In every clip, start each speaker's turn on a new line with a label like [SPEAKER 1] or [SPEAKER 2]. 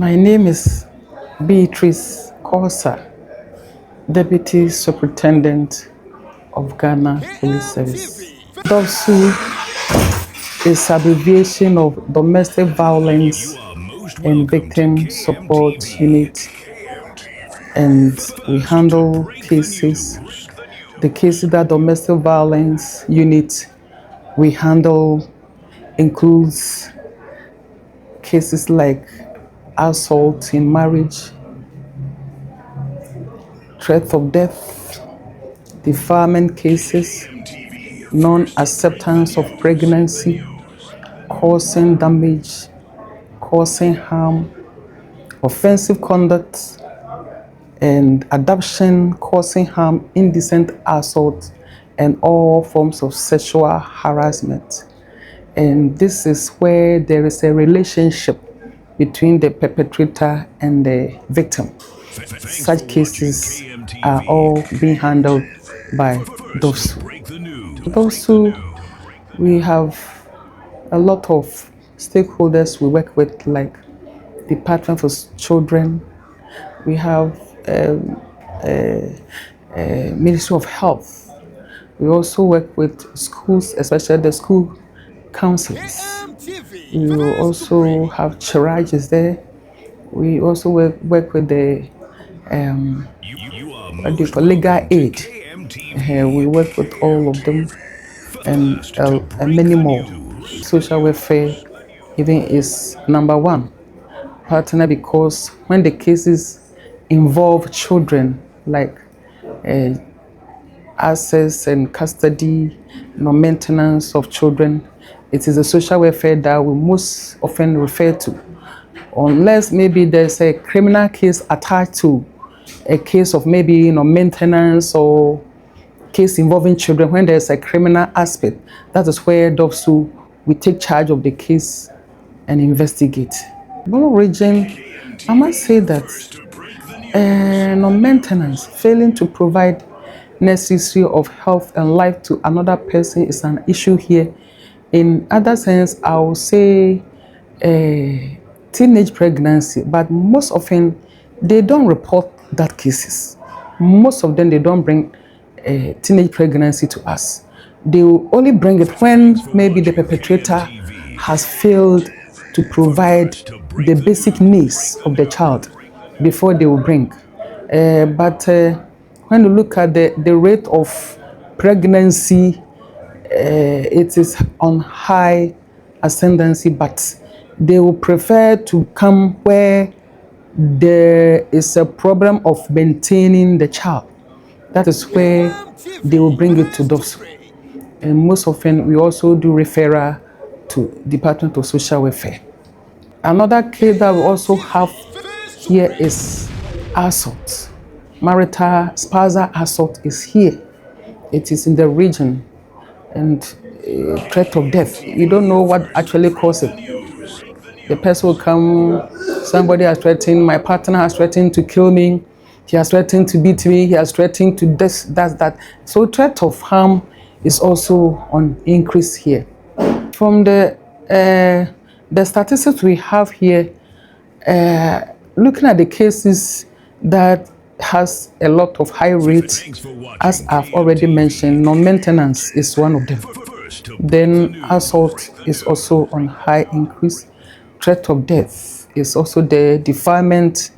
[SPEAKER 1] My name is Beatrice Korsah, Deputy Superintendent of Ghana Police Service. DOSU is abbreviation of Domestic Violence and Victim Support Unit, and we handle cases. The cases that Domestic Violence Unit we handle includes cases like assault in marriage, threat of death, defilement cases, non-acceptance of pregnancy, causing damage, causing harm, offensive conduct, and adoption causing harm, indecent assault, and all forms of sexual harassment. And this is where there is a relationship between the perpetrator and the victim. Such cases are all being handled by DOSU. DOSU, we have a lot of stakeholders we work with, like Department for Children. We have Ministry of Health. We also work with schools, especially the school councils. We will also have charages there. We also work with the legal aid. We work with all of them and many more. Social welfare even is number one partner, because when the cases involve children, like access and custody, maintenance of children, it is the social welfare that we most often refer to, unless maybe there's a criminal case attached to a case of maybe maintenance or case involving children. When there's a criminal aspect, that is where DOSU we take charge of the case and investigate. Bono Region, I must say that non-maintenance, failing to provide necessary of health and life to another person is an issue here. In other sense, I would say teenage pregnancy, but most often they don't report that cases. Most of them, they don't bring teenage pregnancy to us. They will only bring it when maybe the perpetrator has failed to provide the basic needs of the child before they will bring. But when you look at the rate of pregnancy, it is on high ascendancy, but they will prefer to come where there is a problem of maintaining the child. That is where they will bring it to DOSU. And most often, we also do referral to Department of Social Welfare. Another case that we also have here is assault. Marital spousal assault is here. It is in the region, and threat of death. You don't know what actually caused it. The person will come, somebody has threatened, my partner has threatened to kill me, he has threatened to beat me, he has threatened to this, that. So threat of harm is also on increase here. From the statistics we have here, looking at the cases that has a lot of high rates, as I've already mentioned, non-maintenance is one of them. Then assault is also on high increase. Threat of death is also there. Defilement,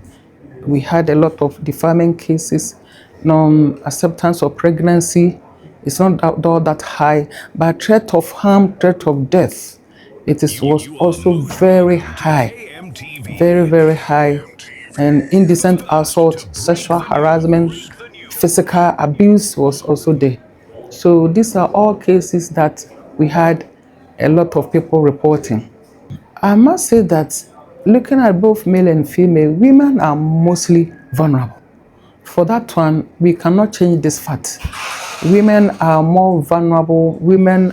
[SPEAKER 1] we had a lot of defilement cases. Non-acceptance of pregnancy is not all that high, but threat of harm, threat of death, was also very high, very, very high. And indecent assault, sexual harassment, physical abuse was also there. So these are all cases that we had a lot of people reporting. I must say that looking at both male and female, women are mostly vulnerable. For that one, we cannot change this fact. Women are more vulnerable. Women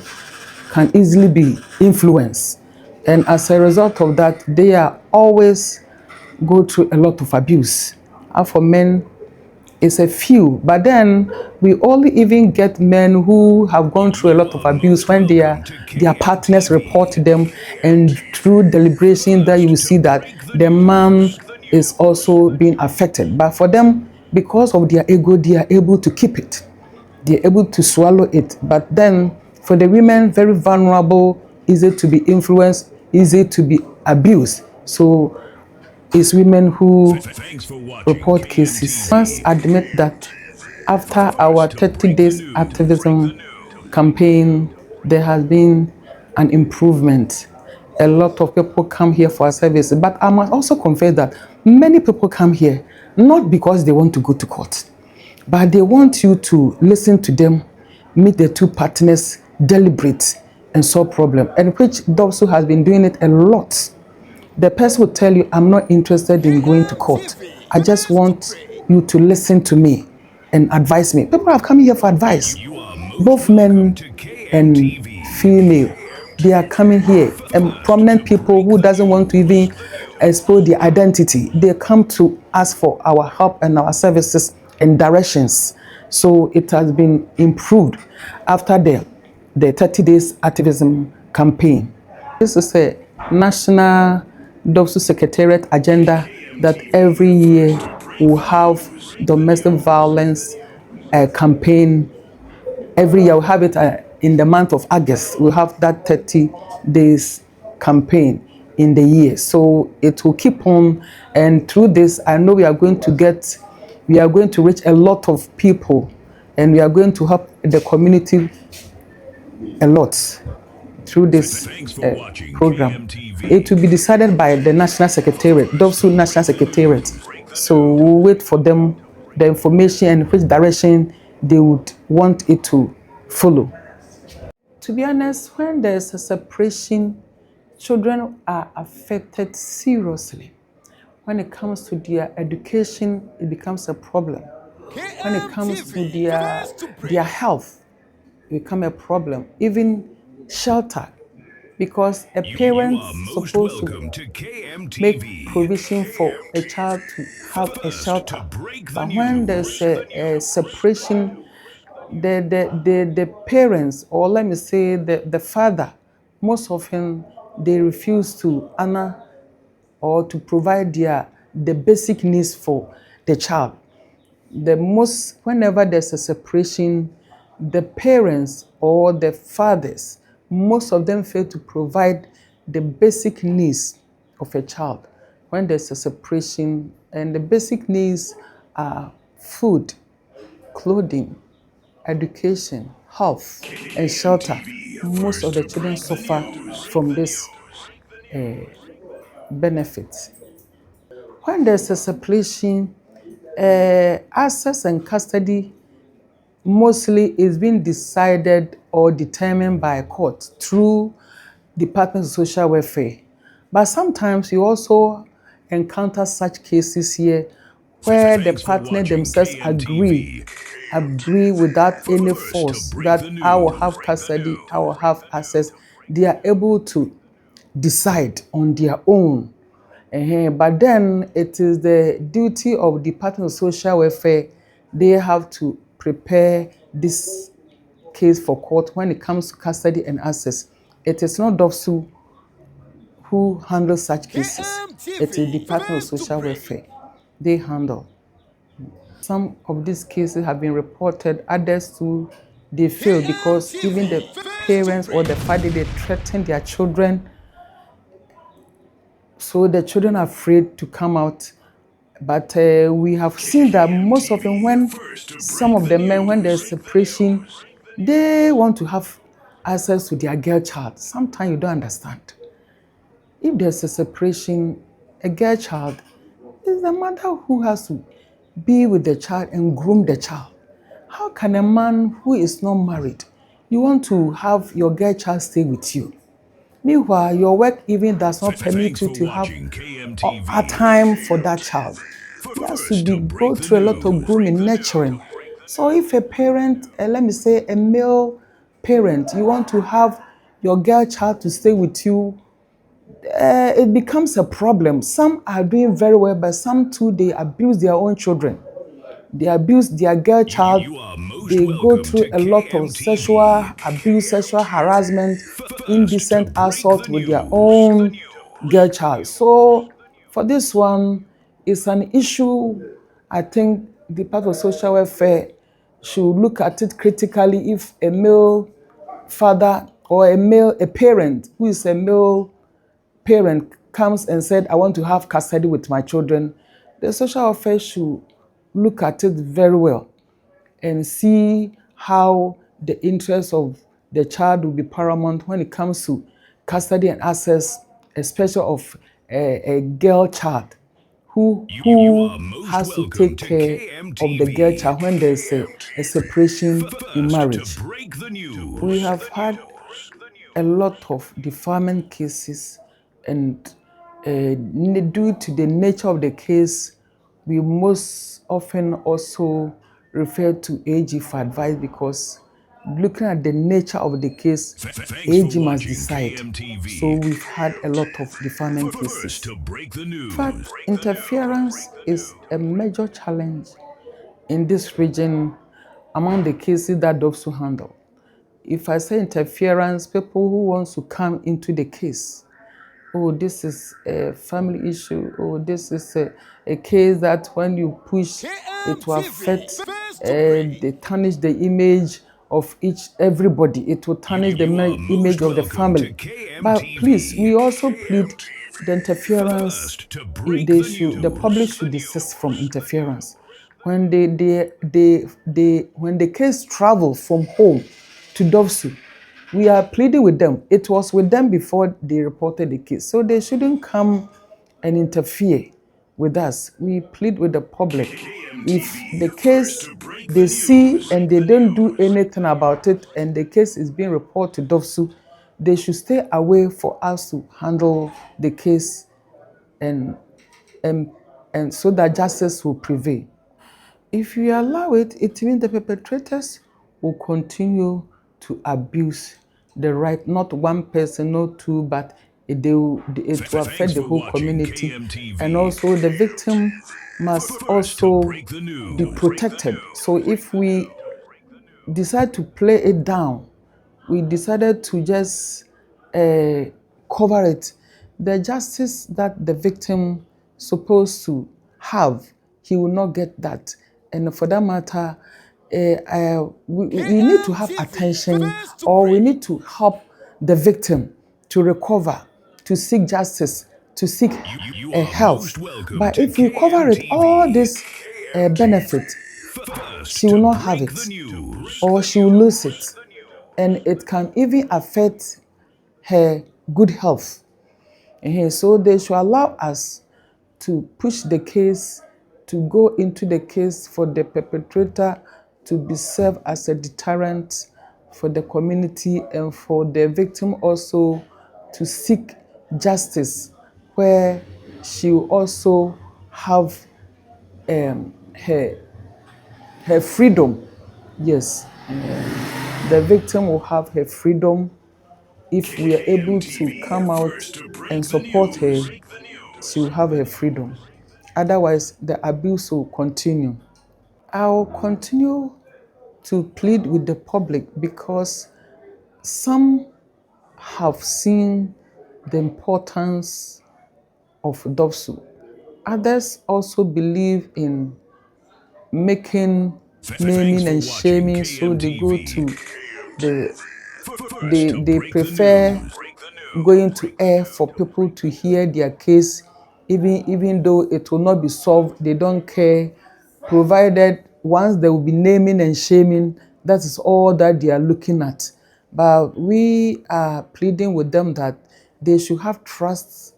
[SPEAKER 1] can easily be influenced. And as a result of that, they are always go through a lot of abuse. And for men, It's a few, but then we only even get men who have gone through a lot of abuse when their partners report to them, and through deliberation that you will see that the man is also being affected. But for them, because of their ego, they are able to keep it. They're able to swallow it. But then for the women, very vulnerable, easy to be influenced, easy to be abused. So it's women who report cases. Must admit that after our 30 days activism campaign, there has been an improvement. A lot of people come here for our service, but I must also confess that many people come here not because they want to go to court, but they want you to listen to them, meet the two partners, deliberate, and solve problem, and which Dobsu has been doing it a lot. The person will tell you, I'm not interested in going to court. I just want you to listen to me and advise me. People have come here for advice, both men and female. They are coming here, and prominent people who doesn't want to even expose their identity, they come to ask for our help and our services and directions. So it has been improved after the 30 days activism campaign. This is a national DOPSU Secretariat agenda that every year will have domestic violence campaign. Every year we'll have it in the month of August. We'll have that 30 days campaign in the year. So it will keep on, and through this, I know we are going to reach a lot of people, and we are going to help the community a lot through this program. It will be decided by the National Secretariat, DOPSU National Secretariat. So we'll wait for them, the information and which direction they would want it to follow. To be honest, when there's a separation, children are affected seriously. When it comes to their education, it becomes a problem. When it comes to their health, it becomes a problem. Even shelter, because a parent is supposed to make provision for a child to have a shelter. But when there's a separation, the parents, or let me say the father, most often they refuse to honor or to provide the basic needs for the child. Whenever there's a separation, the parents or the fathers, most of them fail to provide the basic needs of a child when there's a separation. And the basic needs are food, clothing, education, health, and shelter. Most of the children suffer from this benefit. When there's a separation, access and custody mostly is being decided or determined by a court through Department of Social Welfare. But sometimes you also encounter such cases here where the partner themselves agree without any force that I will have custody, I will have access. They are able to decide on their own. But then it is the duty of Department of Social Welfare. They have to prepare this case for court when it comes to custody and access. It is not DOPSU who handles such cases. It is Department of Social Welfare. They handle. Some of these cases have been reported, others too, they fail because even the parents or the father, they threaten their children. So the children are afraid to come out. But we have seen that most often when some of the men, when there's separation, they want to have access to their girl child. Sometimes you don't understand. If there's a separation, a girl child, it's the mother who has to be with the child and groom the child. How can a man who is not married, you want to have your girl child stay with you? Meanwhile, your work even does not permit you to have a time for that child. He has to go through a lot of grooming, nurturing. So if a parent, let me say a male parent, you want to have your girl child to stay with you, it becomes a problem. Some are doing very well, but some too, they abuse their own children. They abuse their girl child. They go through a lot of sexual abuse, sexual harassment, indecent assault with their own girl child. So for this one, it's an issue I think the part of social welfare should look at it critically. If a male father or a parent who is a male parent comes and said, I want to have custody with my children, the social welfare should look at it very well and see how the interests of the child will be paramount when it comes to custody and access, especially of a girl child who has to take care of the girl child when there's a separation in marriage. We have had a lot of deferment cases, and due to the nature of the case, we most often also refer to AG for advice, because looking at the nature of the case, AG must decide. So we've had a lot of deferment cases. In fact, interference is a major challenge in this region among the cases that DOPSU handle. If I say interference, people who want to come into the case, oh, this is a family issue, oh, this is a case that when you push, it will affect, they tarnish the image of everybody. It will tarnish the image of the family. But please, we also plead the interference, the public should desist from interference. When when the case travel from home to DOPSU, we are pleading with them. It was with them before they reported the case. So they shouldn't come and interfere with us. We plead with the public. If the case they see and they don't do anything about it and the case is being reported to DOPSU, they should stay away for us to handle the case and so that justice will prevail. If we allow it, it means the perpetrators will continue to abuse the right, not one person, not two, but it will affect the whole community. And also the victim must also be protected. So if we decide to play it down, we decided to just cover it, the justice that the victim supposed to have, he will not get that. And for that matter, we need to have attention, or we need to help the victim to recover, to seek justice, to seek help. But if we cover it, all this benefit, she will not have it, or she will lose it. And it can even affect her good health. So they should allow us to push the case, to go into the case for the perpetrator to be served as a deterrent for the community, and for the victim also to seek justice, where she will also have her freedom. Yes, the victim will have her freedom. If we are able to come out and support her, she will have her freedom. Otherwise, the abuse will continue. I'll continue to plead with the public, because some have seen the importance of DOPSU. Others also believe in making naming and shaming, so they go to they prefer going to air for people to hear their case, even though it will not be solved. They don't care, provided once there will be naming and shaming, that is all that they are looking at. But we are pleading with them that they should have trust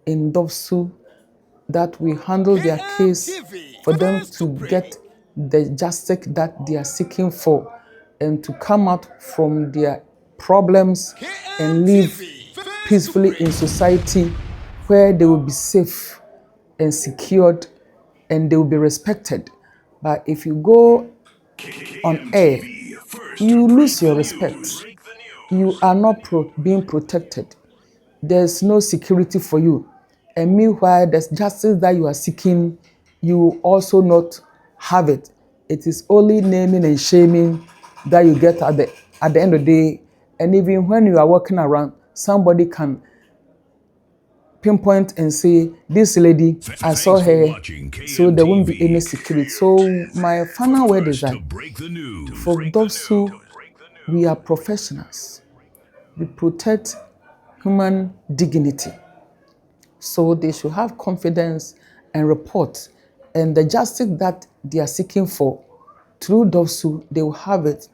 [SPEAKER 1] in DOPSU, that we handle their case for them to get the justice that they are seeking for, and to come out from their problems and live peacefully in society, where they will be safe and secured and they will be respected. But if you go on air, you lose your respect. You are not being protected. There's no security for you. And meanwhile, the justice that you are seeking, you also not have it. it is only naming and shaming that you get at the end of the day. And even when you are walking around, somebody can pinpoint and say, this lady, I saw her, so there won't be any security. So my final word is that for those who, we are professionals, we protect human dignity. So they should have confidence and report. And the justice that they are seeking for, through those who, they will have it.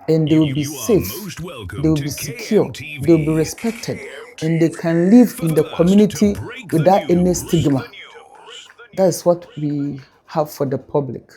[SPEAKER 1] And they will be safe, they will be secure, they will be respected, and they can live in the community without any stigma. That is what we have for the public.